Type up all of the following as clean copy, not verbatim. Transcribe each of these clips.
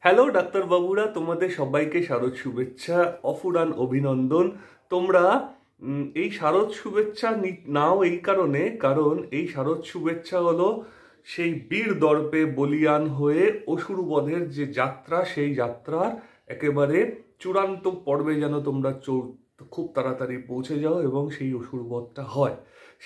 Hello doctor বাবুরা, তোমাদের সবাইকে শারদ শুভেচ্ছা, অফুরান অভিনন্দন। তোমরা এই শারদ শুভেচ্ছা নাও এই কারণ এই শারদ শুভেচ্ছা হলো সেই বীর দর্পে বলিয়ান হয়ে অসুরবধের যে যাত্রা, সেই যাত্রার একেবারে চূড়ান্ত পর্বে যেন তোমরা খুব তাড়াতাড়ি পৌঁছে যাও এবং সেই অসুরবধটা হয়,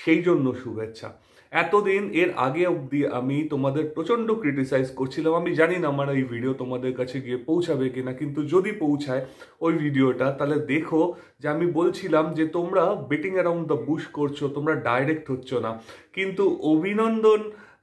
সেই জন্য শুভেচ্ছা। এতদিন এর আগে অবধি আমি তোমাদের প্রচন্ড ক্রিটিসাইজ করছিলাম। আমি জানি না আমার এই ভিডিও তোমাদের কাছে গিয়ে পৌঁছাবে কিনা, কিন্তু যদি পৌঁছায় ওই ভিডিওটা, তাহলে দেখো যে আমি বলছিলাম যে তোমরা বেটিং অ্যারাউন্ড দ্য বুশ করছো, তোমরা ডাইরেক্ট হচ্ছ না। কিন্তু অভিনন্দন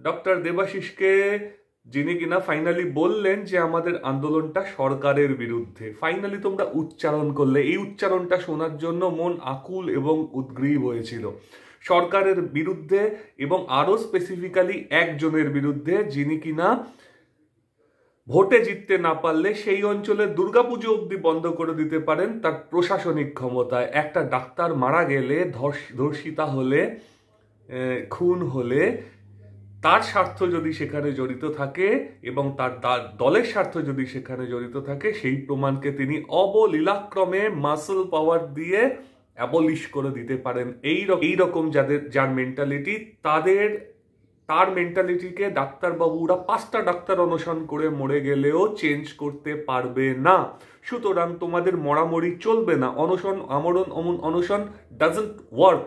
ডক্টর দেবাশিসকে, যিনি কিনা ফাইনালি বললেন যে আমাদের আন্দোলনটা সরকারের বিরুদ্ধে। ফাইনালি তোমরা উচ্চারণ করলে। এই উচ্চারণটা শোনার জন্য মন আকুল এবং উদ্গ্রীব হয়েছিল। সরকারের বিরুদ্ধে এবং আরো স্পেসিফিক্যালি একজনের বিরুদ্ধে, যিনি কিনা ভোটে জিততে না পারলে সেই অঞ্চলে দুর্গাপুজো অবধি বন্ধ করে দিতে পারেন তার প্রশাসনিক ক্ষমতায়। একটা ডাক্তার মারা গেলে, ধর্ষিতা হলে, খুন হলে, তার স্বার্থ যদি সেখানে জড়িত থাকে এবং তার দলের স্বার্থ যদি সেখানে জড়িত থাকে, সেই প্রমাণকে তিনি অবলীলাক্রমে মাসল পাওয়ার দিয়ে অ্যাবলিশ করে দিতে পারেন। এই রকম যার মেন্টালিটি, তার মেন্টালিটিকে ডাক্তারবাবুরা 5টা ডাক্তার অনশন করে মরে গেলেও চেঞ্জ করতে পারবে না। সুতরাং তোমাদের মরামরি চলবে না। অনশন ডাজন্ট ওয়ার্ক।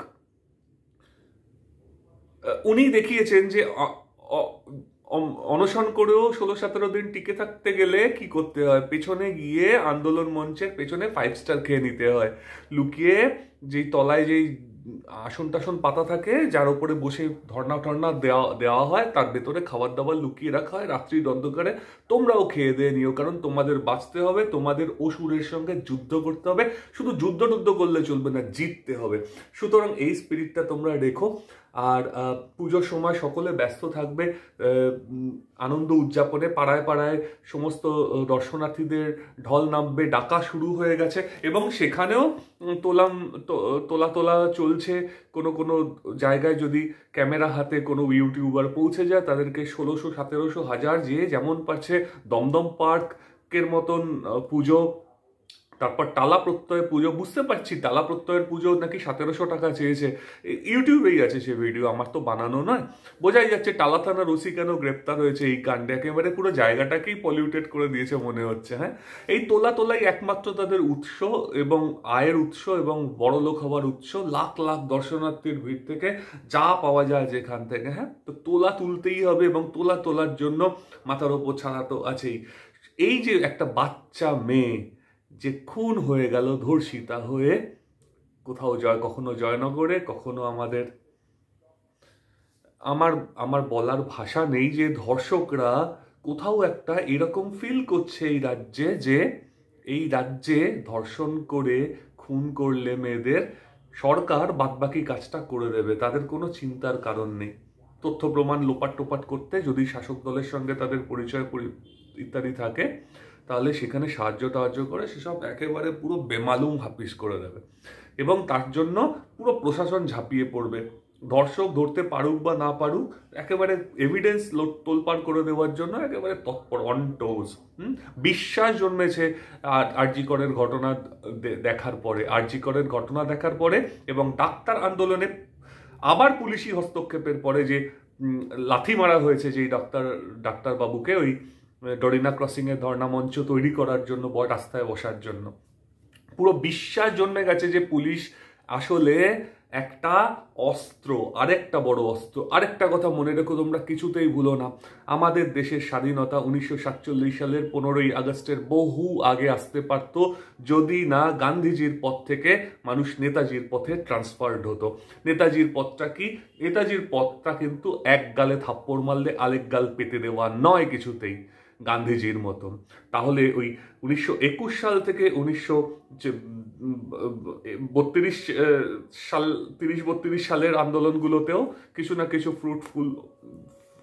উনি দেখিয়েছেন যে অনশন করেও 16-17 দিন টিকে থাকতে গেলে কি করতে হয়, পেছনে গিয়ে আন্দোলন মঞ্চের পেছনে 5 স্টার খেয়ে নিতে হয়। লুকিয়ে যেই তলায় যেই আসন টাসন পাতা থাকে, যার উপরে বসে ধর্না দেওয়া হয়, তার ভেতরে খাবার দাবার লুকিয়ে রাখা হয় রাত্রির অন্ধকারে। তোমরাও খেয়ে দিয়ে নিও, কারণ তোমাদের বাঁচতে হবে, তোমাদের অসুরের সঙ্গে যুদ্ধ করতে হবে। শুধু যুদ্ধ করলে চলবে না, জিততে হবে। সুতরাং এই স্পিরিটটা তোমরা রেখো। আর পুজোর সময় সকলে ব্যস্ত থাকবে আনন্দ উদযাপনে। পাড়ায় পাড়ায় সমস্ত দর্শনার্থীদের ঢল নামবে, ডাকা শুরু হয়ে গেছে এবং সেখানেও তোলা চলছে। কোনো জায়গায় যদি ক্যামেরা হাতে কোনো ইউটিউবার পৌঁছে যায়, তাদেরকে 1600, 1700, 1000 যে যেমন পারছে দমদম পার্কের মতন পুজো, তারপর টালা প্রত্যয় পুজো। বুঝতে পারছি টালা প্রত্যয়ের পুজো নাকি 1700 টাকা চেয়েছে। ইউটিউবেই আছে সে ভিডিও, আমার তো বানানো নয়। বোঝাই যাচ্ছে টালা থানার ওসি কেন গ্রেপ্তার হয়েছে এই কাণ্ডে। একেবারে পুরো জায়গাটাকেই পলিউটেড করে দিয়েছে মনে হচ্ছে। হ্যাঁ, এই তোলাই একমাত্র তাদের উৎস এবং আয়ের উৎস এবং বড় লোক হওয়ার উৎস। লাখ লাখ দর্শনার্থীর ভিড় থেকে যা পাওয়া যায় যেখান থেকে। হ্যাঁ, তো তোলা তুলতেই হবে এবং তোলার জন্য মাথার ওপর ছাড়া তো আছেই। এই যে একটা বাচ্চা মেয়ে যে খুন হয়ে গেল ধর্ষিতা হয়ে, কোথাও কখনো জয়নগরে, কখনো আমার বলার ভাষা নেই যে ধর্ষকরা কোথাও একটা এরকম ফিল করছে এই রাজ্যে, যে এই রাজ্যে ধর্ষণ করে খুন করলে মেয়েদের সরকার বাদবাকি কাজটা করে দেবে, তাদের কোনো চিন্তার কারণ নেই। তথ্য প্রমাণ লোপাট করতে যদি শাসক দলের সঙ্গে তাদের পরিচয় ইত্যাদি থাকে, তাহলে সেখানে সাহায্য করে সেসব একেবারে পুরো বেমালুম হাপিস করে দেবে এবং তার জন্য পুরো প্রশাসন ঝাঁপিয়ে পড়বে। ধর্ষক ধরতে পারুক বা না পারুক, একেবারে এভিডেন্স তোলপাড় করে দেওয়ার জন্য একেবারে তৎপর, অন টোজ। বিশ্বাস জন্মেছে আরজি করের ঘটনা দেখার পরে এবং ডাক্তার আন্দোলনে আবার পুলিশি হস্তক্ষেপের পরে যে লাথি মারা হয়েছে যেই ডাক্তার বাবুকে ওই ডরিনা ক্রসিং এর ধর্ণা মঞ্চ তৈরি করার জন্য, রাস্তায় বসার জন্য, পুরো বিশ্বাস জন্মে গেছে যে পুলিশ আসলে একটা অস্ত্র, আরেকটা বড় অস্ত্র। আরেকটা কথা মনে রেখো, তোমরা কিছুতেই ভুলো না, আমাদের দেশের স্বাধীনতা 1947 সালের 15ই আগস্টের বহু আগে আসতে পারত, যদি না গান্ধীজির পথ থেকে মানুষ নেতাজির পথে ট্রান্সফার্ড হতো। নেতাজির পথটা কি? নেতাজির পথটা কিন্তু এক গালে থাপ্পড় মারলে আরেক গাল পেতে দেওয়া নয় কিছুতেই, গান্ধীজির মতন। তাহলে ওই 1921 সাল থেকে 1932 সালের আন্দোলনগুলোতেও কিছু না কিছু ফ্রুটফুল,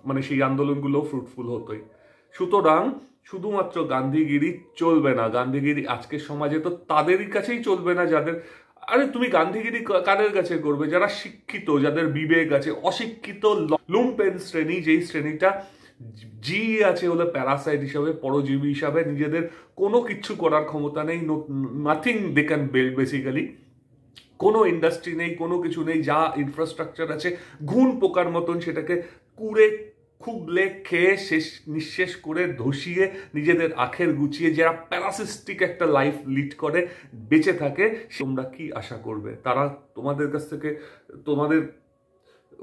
মানে সেই আন্দোলনগুলো ফ্রুটফুল হতোই। সুতরাং শুধুমাত্র গান্ধীগিরি চলবে না। গান্ধীগিরি আজকের সমাজে তো তাদেরই কাছেই চলবে না যাদের, আরে তুমি গান্ধীগিরি কাদের কাছে করবে? যারা শিক্ষিত, যাদের বিবেক আছে। অশিক্ষিত লুম্পেন শ্রেণী, যেই শ্রেণীটা জি আছে হলো প্যারাসাইট হিসাবে, পরজীবী হিসাবে, নিজেদের কোনো কিছু করার ক্ষমতা নেই, nothing they can build basically. কোনো ইন্ডাস্ট্রি নেই, কোনো কিছু নেই, যা ইনফ্রাস্ট্রাকচার আছে ঘুণ পোকার মতন সেটাকে কুড়ে খুবলে খেয়ে শেষ নিঃশেষ করে ধসিয়ে নিজেদের আখের গুছিয়ে যারা প্যারাসিস্টিক একটা লাইফ লিড করে বেঁচে থাকে, তোমরা কি আশা করবে? তারা তোমাদের কাছ থেকে তোমাদের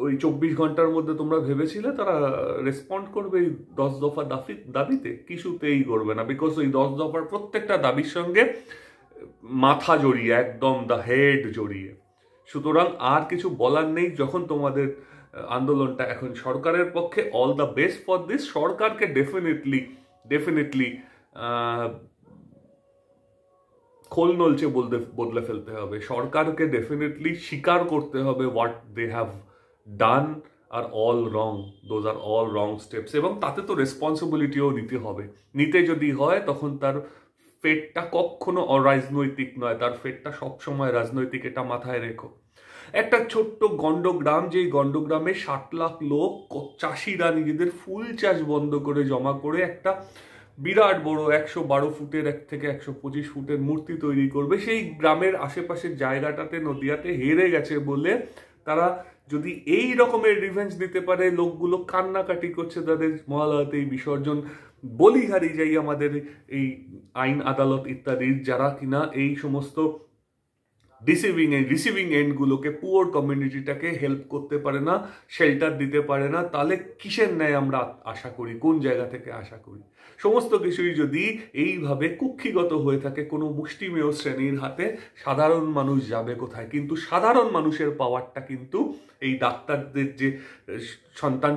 ওই 24 ঘন্টার মধ্যে তোমরা ভেবেছিলে তারা রেসপন্ড করবে এই 10 দফা দাবিতে? কিছুতেই করবে না, বিকজ ওই 10 দফার প্রত্যেকটা দাবির সঙ্গে মাথা জড়িয়ে, একদম দ্য হেড জড়িয়ে। সুতরাং আর কিছু বলার নেই। যখন তোমাদের আন্দোলনটা এখন সরকারের পক্ষে, all the best for this. সরকারকে ডেফিনেটলি খোল নলচে বদলে ফেলতে হবে। সরকারকে ডেফিনেটলি স্বীকার করতে হবে what they have done are all wrong, those are all wrong steps, এবং তাতে তো রেসপন্সিবিলিটিও নিতে হবে। নিতে যদি হয় তখন তার ফেটটা কখনো অরাজনৈতিক নয়, তার ফেটটা সবসময় রাজনৈতিক, এটা মাথায় রেখো। একটা ছোট্ট গন্ডগ্রাম, যেই গন্ডগ্রামে 60 লাখ লোক, চাষিরা নিজেদের ফুল চাষ বন্ধ করে জমা করে একটা বিরাট বড় 112 ফুটের থেকে 125 ফুটের মূর্তি তৈরি করবে। সেই গ্রামের আশেপাশের জায়গাটাতে নদিয়াতে হেরে গেছে বলে তারা যদি এই রকমের রিভেঞ্জ দিতে পারে, লোকগুলো কান্নাকাটি করছে তাদের মহালয়াতে এই বিসর্জন, বলিহারি যাই আমাদের এই আইন আদালত ইত্যাদির, যারা কিনা এই সমস্ত রিসিভিং এন্ডগুলোকে, পুয়ার কমিউনিটিটাকে হেল্প করতে পারে না, শেল্টার দিতে পারে না, তাহলে কিসের ন্যায় আমরা আশা করি? কোন জায়গা থেকে আশা করি? সমস্ত কিছুই যদি এইভাবে কুক্ষিগত হয়ে থাকে কোনো মুষ্টিমেয় শ্রেণীর হাতে, সাধারণ মানুষ যাবে কোথায়? কিন্তু সাধারণ মানুষের পাওয়ারটা কিন্তু এই ডাক্তারদের যে সন্তান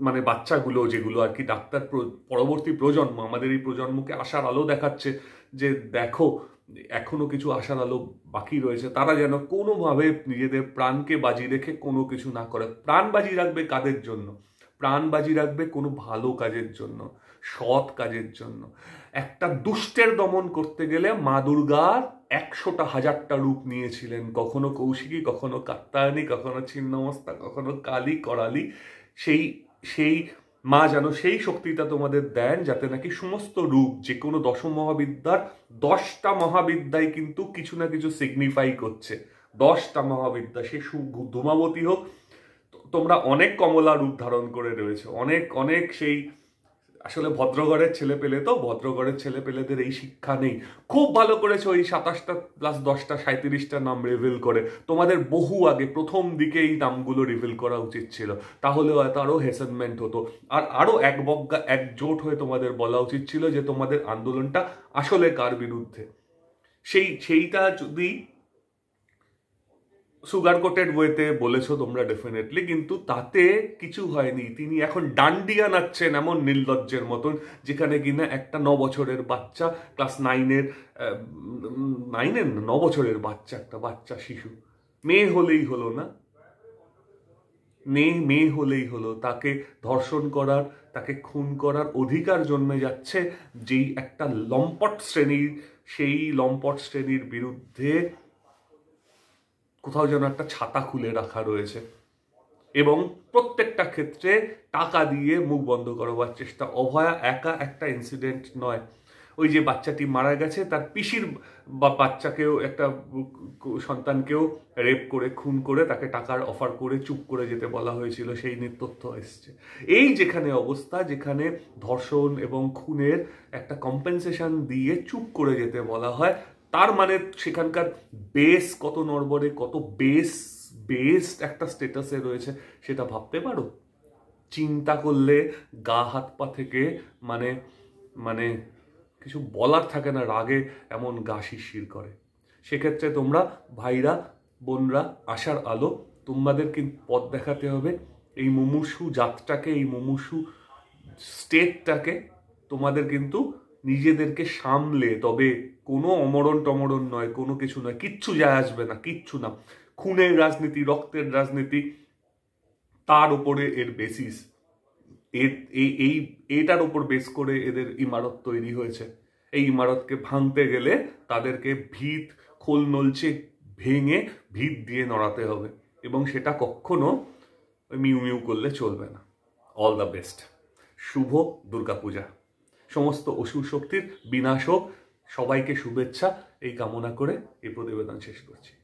মানে বাচ্চাগুলো, যেগুলো আর কি ডাক্তার পরবর্তী প্রজন্ম, আমাদের এই প্রজন্মকে আশার আলো দেখাচ্ছে যে দেখো এখনো কিছু আশার আলো বাকি রয়েছে, তারা যেন কোনোভাবে নিজেদের প্রাণকে বাজি রেখে কোনো কিছু না করে। প্রাণ বাজি রাখবে কাদের জন্য? প্রাণ বাজি রাখবে কোনো ভালো কাজের জন্য, সৎ কাজের জন্য। একটা দুষ্টের দমন করতে গেলে মা দুর্গার 100টা 1000টা রূপ নিয়েছিলেন, কখনো কৌশিকী, কখনো কাত্তায়নী, কখনো ছিন্নমস্তা, কখনো কালী, করালি। সেই মা যেন সেই শক্তিটা তোমাদের দেন, যাতে নাকি সমস্ত রূপ, যে কোনো দশমহাবিদ্যার 10টা মহাবিদ্যায় কিন্তু কিছু না কিছু সিগনিফাই করছে। 10টা মহাবিদ্যা, সে ধূমাবতী হোক, তোমরা অনেক কমলা রূপ ধারণ করে রয়েছে, অনেক অনেক সেই আসলে ভদ্রগড়ের ছেলে পেলে, তো ভদ্রগড়ের ছেলে পেলেদের এই শিক্ষা নেই। খুব ভালো করেছে ওই 27টা প্লাস 10টা 37টা নাম রিভিল করে। তোমাদের বহু আগে প্রথম দিকে এই নামগুলো রিভিল করা উচিত ছিল, তাহলে হয়তো আরো হেসেনমেন্ট হতো। আর আরো একজোট হয়ে তোমাদের বলা উচিত ছিল যে তোমাদের আন্দোলনটা আসলে কার বিরুদ্ধে। সেইটা যদি সুগার কোটেড ওয়েতে বলেছো তোমরা ডেফিনেটলি, কিন্তু তাতে কিছু হয়নি। তিনি এখন ডান্ডিয়া নাচছেন এমন নির্লজ্জের মতন, যেখানে কিনা একটা 9 বছরের বাচ্চা, ক্লাস 9-এর 9 বছরের বাচ্চা, একটা বাচ্চা শিশু, মেয়ে হলেই হলো না, মেয়ে হলেই হলো, তাকে ধর্ষণ করার, তাকে খুন করার অধিকার জন্মে যাচ্ছে। যেই একটা লম্পট শ্রেণীর, সেই লম্পট শ্রেণীর বিরুদ্ধে কোথাও যেন একটা ছাতা খুলে রাখা রয়েছে, এবং প্রত্যেকটা ক্ষেত্রে টাকা দিয়ে মুখ বন্ধ করবার চেষ্টা। অভয়া একা একটা ইনসিডেন্ট নয়, ওই যে বাচ্চাটি মারা গেছে তার পিসির বাচ্চাকেও, একটা সন্তানকেও রেপ করে খুন করে তাকে টাকার অফার করে চুপ করে যেতে বলা হয়েছিল, সেই নিয়ে তথ্য এসছে। এই যেখানে অবস্থা, যেখানে ধর্ষণ এবং খুনের একটা কম্পেনসেশন দিয়ে চুপ করে যেতে বলা হয়, তার মানে সেখানকার বেস কত নড়বড়ে, কত বেসড একটা স্টেটাসে রয়েছে সেটা ভাবতে পারো? চিন্তা করলে গা হাত পা থেকে মানে মানে কিছু বলার থাকে না, রাগে এমন গা শিরশির করে। সেক্ষেত্রে তোমরা ভাইরা, বোনরা, আশার আলো, তোমাদেরকে পথ দেখাতে হবে। এই মুমূর্ষু জাতটাকে, এই মুমূর্ষু স্টেটটাকে তোমাদের কিন্তু নিজেদেরকে সামলে, তবে কোনো অমরণ টমরণ নয়, কোনো কিছু নয়, কিচ্ছু যায় আসবে না, কিচ্ছু না। খুনের রাজনীতি, রক্তের রাজনীতি, তার উপরে এর বেসিস, এটার উপর বেস করে এদের ইমারত তৈরি হয়েছে। এই ইমারতকে ভাঙতে গেলে তাদেরকে ভিত খোল নলচে ভেঙে ভিত দিয়ে নড়াতে হবে, এবং সেটা কখনো মিউ মিউ করলে চলবে না। All the best. শুভ দুর্গাপূজা। সমস্ত অসুর শক্তির বিনাশ হোক, সবাইকে শুভেচ্ছা এই কামনা করে এই প্রতিবেদন শেষ করছি।